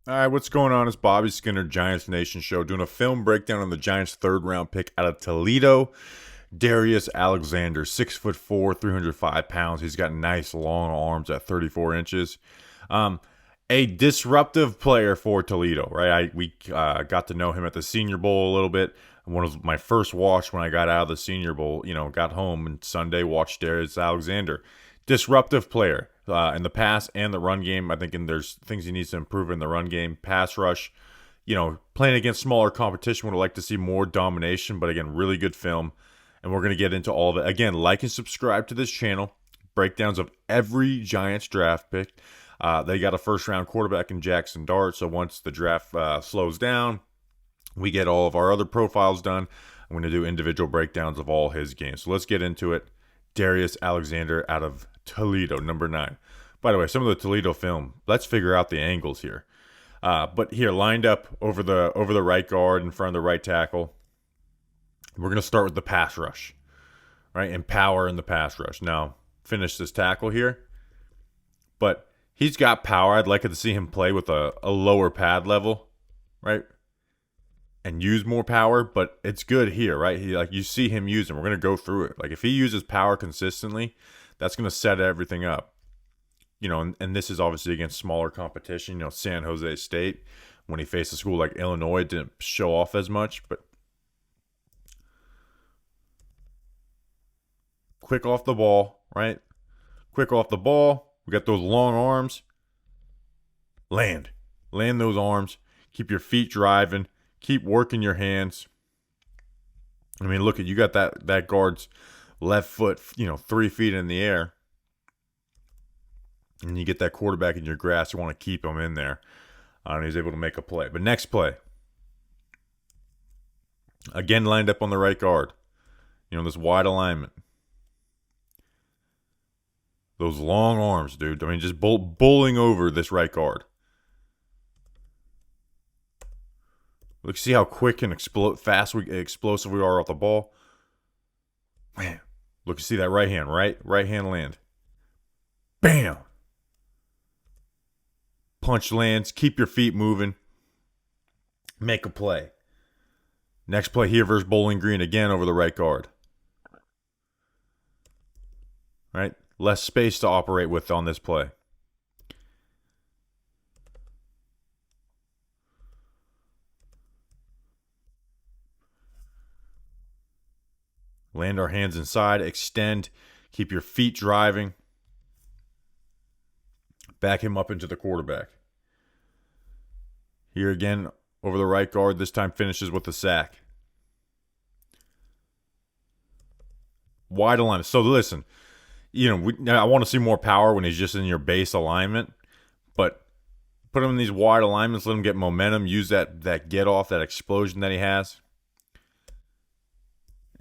All right, what's going on? It's Bobby Skinner, Giants Nation Show, doing a film breakdown on the Giants' third-round pick out of Toledo, Darius Alexander, 6'4", 305 pounds. He's got nice long arms at 34 inches. Um, a disruptive player for Toledo, right? We got to know him at the Senior Bowl a little bit. One of my first watch when I got out of the Senior Bowl, got home and Sunday watched Darius Alexander. Disruptive player in the pass and the run game. I think there's things he needs to improve in the run game. Pass rush, playing against smaller competition, would like to see more domination, but again, really good film. And we're going to get into all of it. Again, like and subscribe to this channel. Breakdowns of every Giants draft pick. They got a first-round quarterback in Jackson Dart, so once the draft slows down, we get all of our other profiles done. I'm going to do individual breakdowns of all his games. So let's get into it. Darius Alexander out of Toledo, number 9. By the way, some of the Toledo film, let's figure out the angles here. But here, lined up over the right guard in front of the right tackle. We're going to start with the pass rush, right? And power in the pass rush. Now, finish this tackle here. But he's got power. I'd like to see him play with a lower pad level, right? And use more power, but it's good here, right? You see him using. We're going to go through it. Like if he uses power consistently, that's going to set everything up. And this is obviously against smaller competition. San Jose State, when he faced a school like Illinois, didn't show off as much, but quick off the ball, right? Quick off the ball. We got those long arms. Land those arms. Keep your feet driving. Keep working your hands. I mean, look at you got that guard's left foot, 3 feet in the air, and you get that quarterback in your grasp. You want to keep him in there, and he's able to make a play. But next play, again lined up on the right guard. This wide alignment. Those long arms, dude. I mean, just bowling over this right guard. Look, see how quick and explosive we are off the ball. Man, look, you see that right hand, right hand land. Bam. Punch lands. Keep your feet moving. Make a play. Next play here versus Bowling Green again over the right guard. Right, less space to operate with on this play. Land our hands inside, extend, keep your feet driving. Back him up into the quarterback. Here again, over the right guard, this time finishes with a sack. Wide alignment. So listen, I want to see more power when he's just in your base alignment, but put him in these wide alignments, let him get momentum, use that get off, that explosion that he has.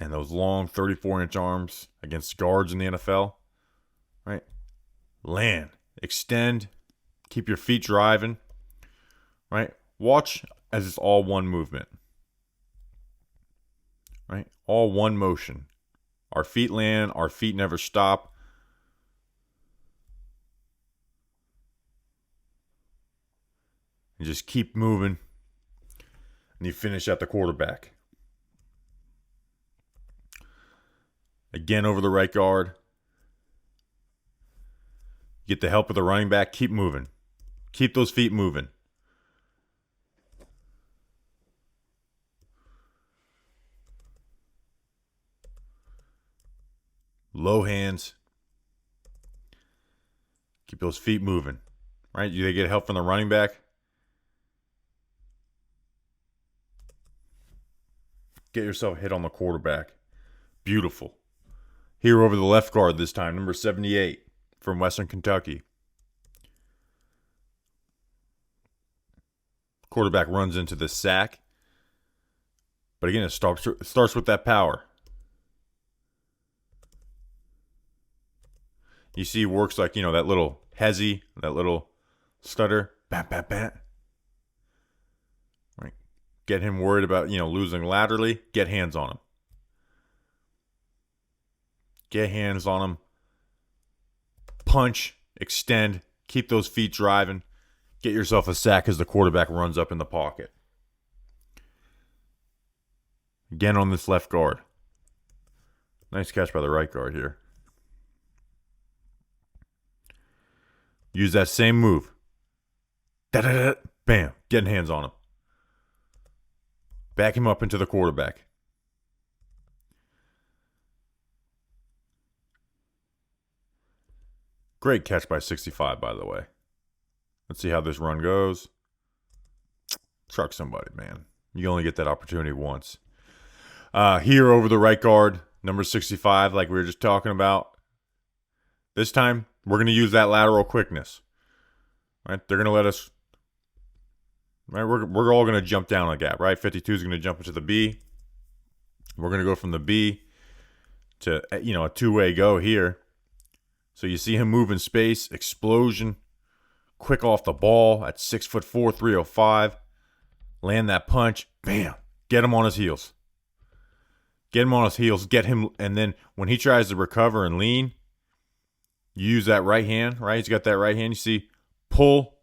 And those long 34-inch arms against guards in the NFL, right? Land, extend, keep your feet driving, right? Watch as it's all one movement, right? All one motion. Our feet land, our feet never stop. And just keep moving. And you finish at the quarterback. Again over the right guard. Get the help of the running back. Keep moving. Keep those feet moving. Low hands. Keep those feet moving. Right? They get help from the running back. Get yourself hit on the quarterback. Beautiful. Here over the left guard this time, number 78 from Western Kentucky. Quarterback runs into the sack. But again, it starts with that power. You see, he works like, that little hezzy, that little stutter. Bat, bat, bat. Right. Get him worried about, losing laterally. Get hands on him. Get hands on him. Punch, extend, keep those feet driving. Get yourself a sack as the quarterback runs up in the pocket. Again on this left guard. Nice catch by the right guard here. Use that same move. Da-da-da. Bam. Getting hands on him. Back him up into the quarterback. Great catch by 65, by the way. Let's see how this run goes. Truck somebody, man. You only get that opportunity once. Here over the right guard, number 65, like we were just talking about. This time, we're going to use that lateral quickness. Right? They're going to let us... Right? We're all going to jump down a gap, right? 52 is going to jump into the B. We're going to go from the B to, a two-way go here. So you see him move in space, explosion, quick off the ball at 6'4", 305. Land that punch, bam, get him on his heels. Get him on his heels, get him, and then when he tries to recover and lean, you use that right hand, right? He's got that right hand. You see, pull,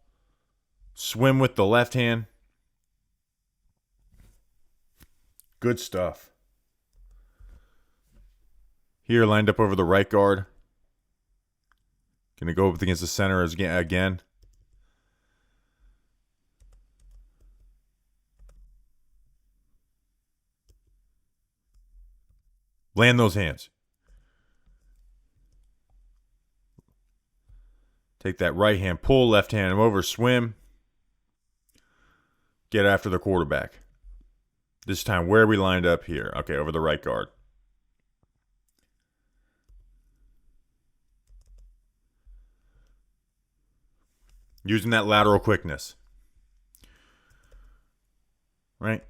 swim with the left hand. Good stuff. Here, lined up over the right guard. Going to go up against the center again. Land those hands. Take that right hand, pull, left hand over, swim. Get after the quarterback. This time, where are we lined up here? Okay, over the right guard. Using that lateral quickness. Right?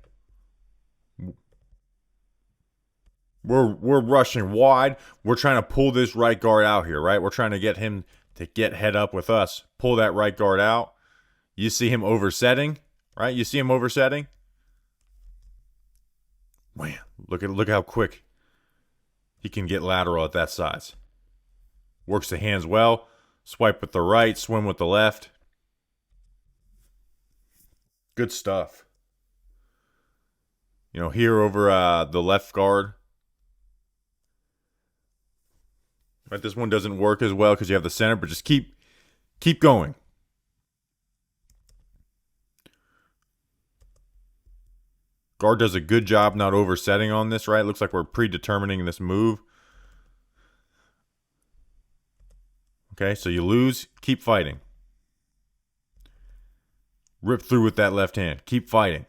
We're rushing wide. We're trying to pull this right guard out here, right? We're trying to get him to get head up with us. Pull that right guard out. You see him oversetting, right? You see him oversetting. Man, look how quick he can get lateral at that size. Works the hands well. Swipe with the right, swim with the left. Good stuff. Here over the left guard. Right, this one doesn't work as well because you have the center, but just keep going. Guard does a good job not oversetting on this, right? Looks like we're predetermining this move. Okay, so you lose, keep fighting. Rip through with that left hand. Keep fighting.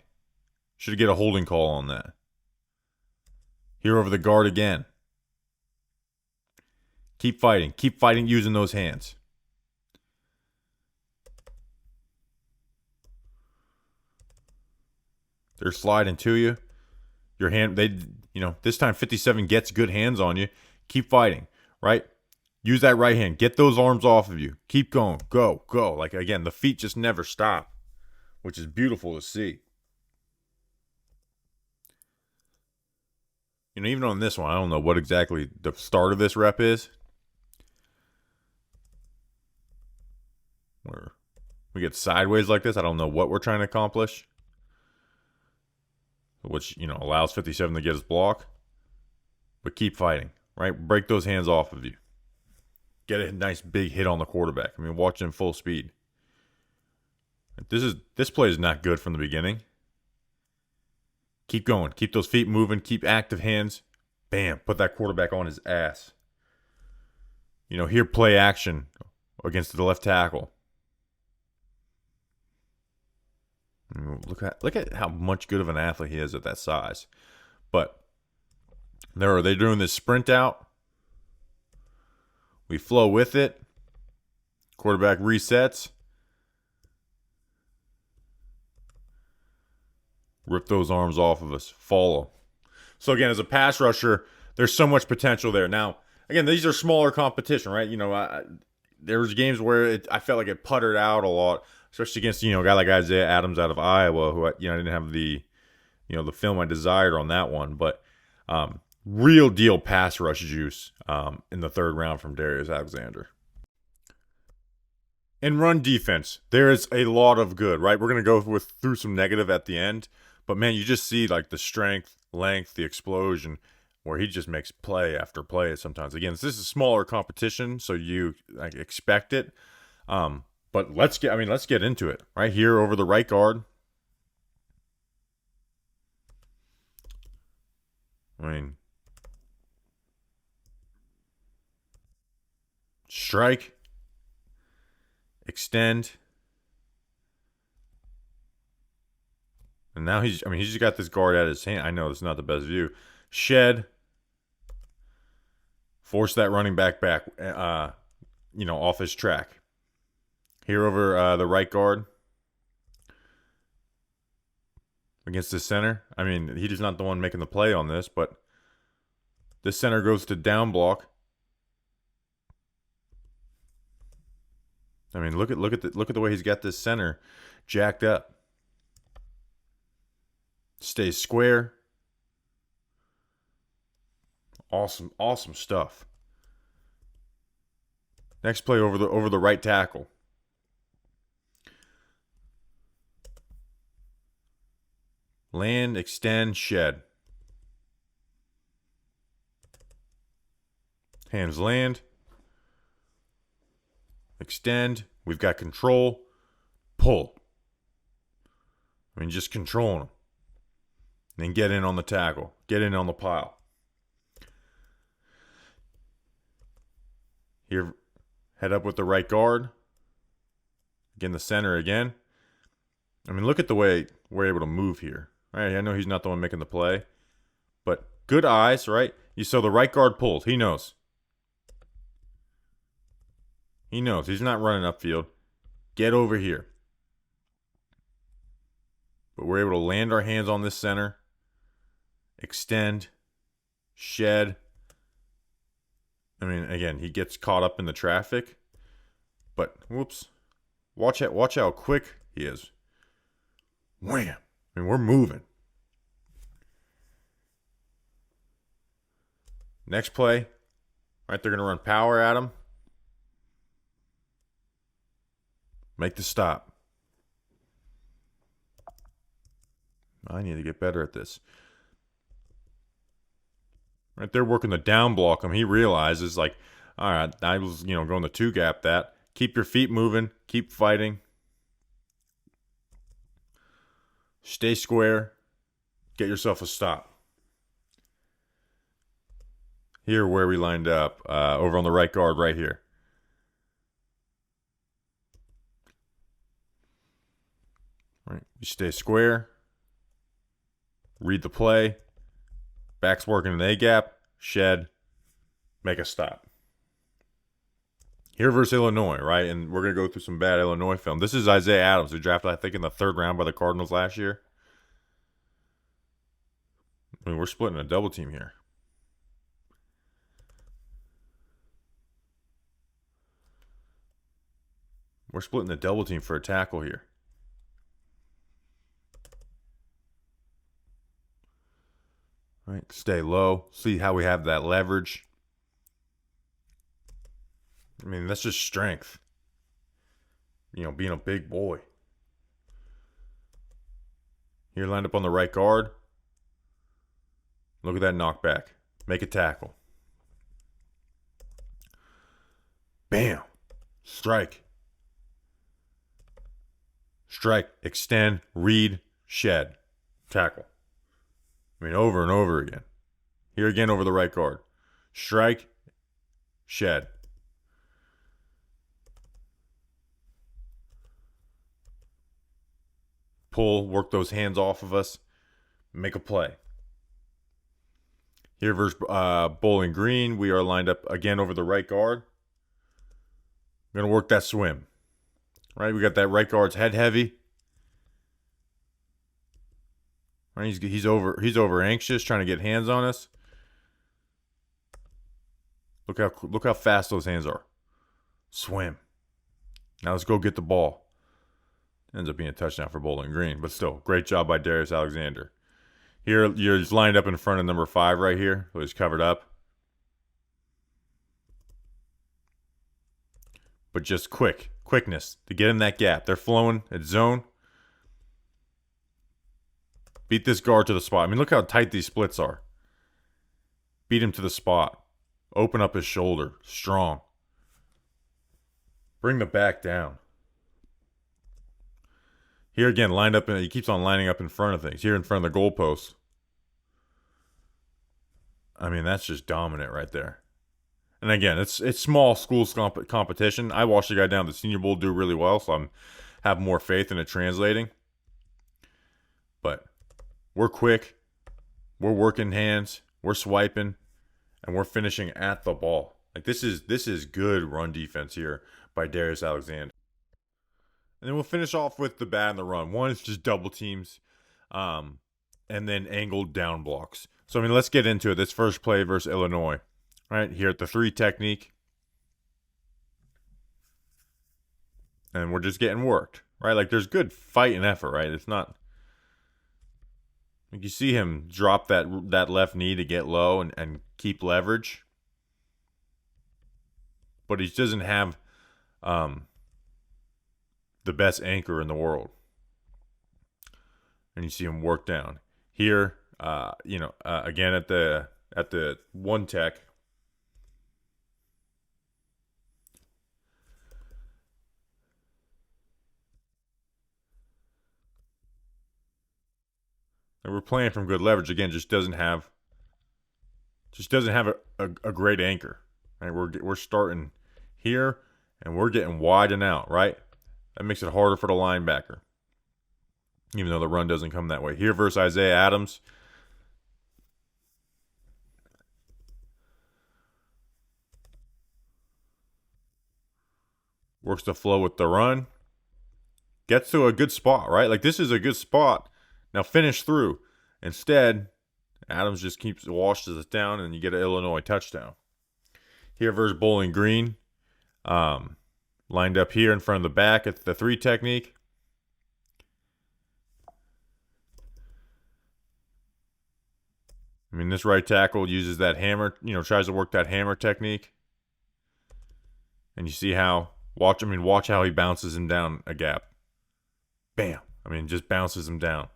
Should get a holding call on that. Here over the guard again. Keep fighting. Keep fighting using those hands. They're sliding to you. Your hand, this time 57 gets good hands on you. Keep fighting, right? Use that right hand. Get those arms off of you. Keep going. Go, go. Like, again, the feet just never stop, which is beautiful to see. Even on this one, I don't know what exactly the start of this rep is. Where we get sideways like this, I don't know what we're trying to accomplish. Which, allows 57 to get his block. But keep fighting, right? Break those hands off of you. Get a nice big hit on the quarterback. Watch him full speed. This play is not good from the beginning. Keep going. Keep those feet moving. Keep active hands. Bam. Put that quarterback on his ass. Here play action against the left tackle. Look at how much good of an athlete he is at that size. But they're doing this sprint out. We flow with it. Quarterback resets. Rip those arms off of us. Follow. So again, as a pass rusher, there's so much potential there. Now, again, these are smaller competition, right? There was games where I felt like it puttered out a lot, especially against a guy like Isaiah Adams out of Iowa, who I didn't have the film I desired on that one. But real deal pass rush juice in the third round from Darius Alexander. In run defense, there is a lot of good, right? We're going to go through some negative at the end, but man, you just see like the strength, length, the explosion, where he just makes play after play sometimes. Again, this is a smaller competition, so you like expect it. But let's get into it. Right here over the right guard. Strike, extend, and now he's just got this guard at his hand. I know it's not the best view. Shed, force that running back off his track. Here over the right guard against the center. He's not the one making the play on this, but this center goes to down block. Look at the way he's got this center jacked up. Stays square. Awesome stuff. Next play over the right tackle. Land, extend, shed. Hands land. Extend. We've got control. Pull. Just controlling them. Then get in on the tackle. Get in on the pile. Here, head up with the right guard. Again, the center again. Look at the way we're able to move here. Right, I know he's not the one making the play, but good eyes, right? You saw the right guard pulls. He knows. He's not running upfield. Get over here. But we're able to land our hands on this center. Extend. Shed. Again, he gets caught up in the traffic. But, whoops. Watch how quick he is. Wham! We're moving. Next play. Right, they're going to run power at him. Make the stop. I need to get better at this. Right, they're working the down block him. He realizes, all right, I was, going the two gap that. Keep your feet moving. Keep fighting. Stay square. Get yourself a stop. Here where we lined up, over on the right guard right here. Right, you stay square. Read the play. Back's working an A-gap. Shed. Make a stop. Here versus Illinois, right? And we're going to go through some bad Illinois film. This is Isaiah Adams, who drafted, I think, in the 3rd round by the Cardinals last year. We're splitting a double team here. We're splitting the double team for a tackle here. Right, stay low. See how we have that leverage. That's just strength. Being a big boy. Here, lined up on the right guard. Look at that knockback. Make a tackle. Bam. Strike. Strike. Extend. Read. Shed. Tackle. Over and over again. Here again over the right guard. Strike. Shed. Pull. Work those hands off of us. Make a play. Here versus Bowling Green, we are lined up again over the right guard. We're going to work that swim. Right, we got that right guard's head heavy. Right, he's over anxious, trying to get hands on us. Look how fast those hands are. Swim. Now let's go get the ball. Ends up being a touchdown for Bowling Green, but still, great job by Darius Alexander. Here, you're just lined up in front of number 5 right here. So he's covered up. But just quick quickness to get in that gap. They're flowing at zone. Beat this guard to the spot. I mean, look how tight these splits are. Beat him to the spot. Open up his shoulder. Strong. Bring the back down. Here again, lined up, and he keeps on lining up in front of things. Here in front of the goalpost. I mean, that's just dominant right there. And again, it's small school competition. I watched the guy down at the Senior Bowl do really well, so I'm have more faith in it translating. But we're quick. We're working hands. We're swiping. And we're finishing at the ball. Like this is good run defense here by Darius Alexander. And then we'll finish off with the bad and the run. One is just double teams, and then angled down blocks. So I mean, let's get into it. This first play versus Illinois, right here at the 3 technique, and we're just getting worked, right? Like there's good fight and effort, right? It's not like you see him drop that left knee to get low and keep leverage, but he doesn't have the best anchor in the world. And you see him work down. Here, again at the 1 tech. And we're playing from good leverage. Again, just doesn't have a great anchor. Right? We're starting here and we're getting wide and out, right? That makes it harder for the linebacker. Even though the run doesn't come that way. Here versus Isaiah Adams. Works the flow with the run. Gets to a good spot, right? Like this is a good spot. Now finish through. Instead, Adams just washes it down and you get an Illinois touchdown. Here versus Bowling Green. Lined up here in front of the back at the 3 technique. I mean, this right tackle uses that hammer, tries to work that hammer technique. And you see how, watch how he bounces him down a gap. Bam. I mean, just bounces him down.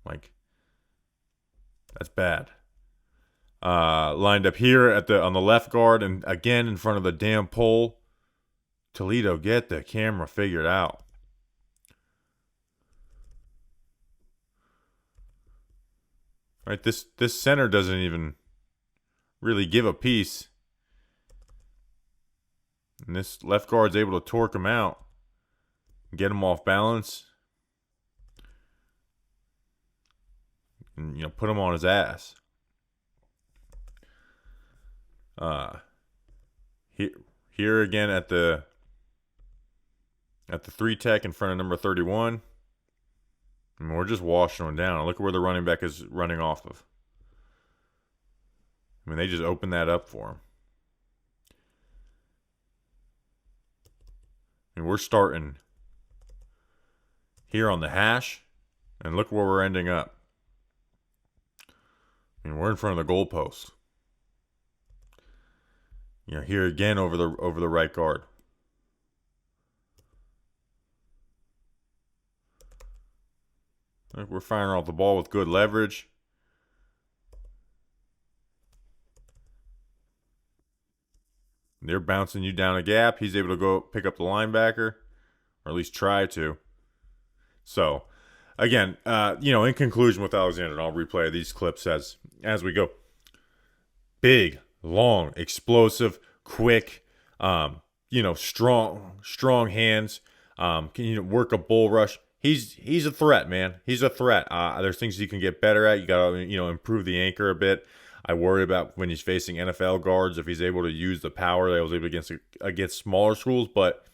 Like, that's bad. Lined up here on the left guard and again in front of the damn pole. Toledo, get the camera figured out. Right, this center doesn't even really give a piece. And this left guard's able to torque him out. Get him off balance. And, put him on his ass. Here again at the 3 tech in front of number 31. I mean, we're just washing them down. Look at where the running back is running off of. I mean, they just opened that up for him. I mean, we're starting here on the hash, and look where we're ending up. I mean, we're in front of the goalpost. Here again over the right guard. We're firing off the ball with good leverage. They're bouncing you down a gap. He's able to go pick up the linebacker, or at least try to. So, again, in conclusion with Alexander, and I'll replay these clips as we go. Big, long, explosive, quick, strong hands. Can work a bull rush. He's a threat, man. He's a threat. There's things he can get better at. You got to improve the anchor a bit. I worry about when he's facing NFL guards if he's able to use the power that he was able against smaller schools. But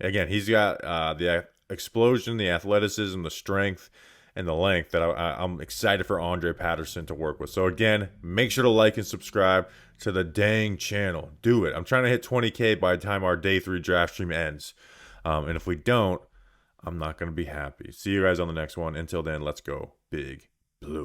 again, he's got the explosion, the athleticism, the strength, and the length that I'm excited for Andre Patterson to work with. So again, make sure to like and subscribe to the dang channel. Do it. I'm trying to hit 20K by the time our day 3 draft stream ends. And if we don't, I'm not going to be happy. See you guys on the next one. Until then, let's go Big Blue.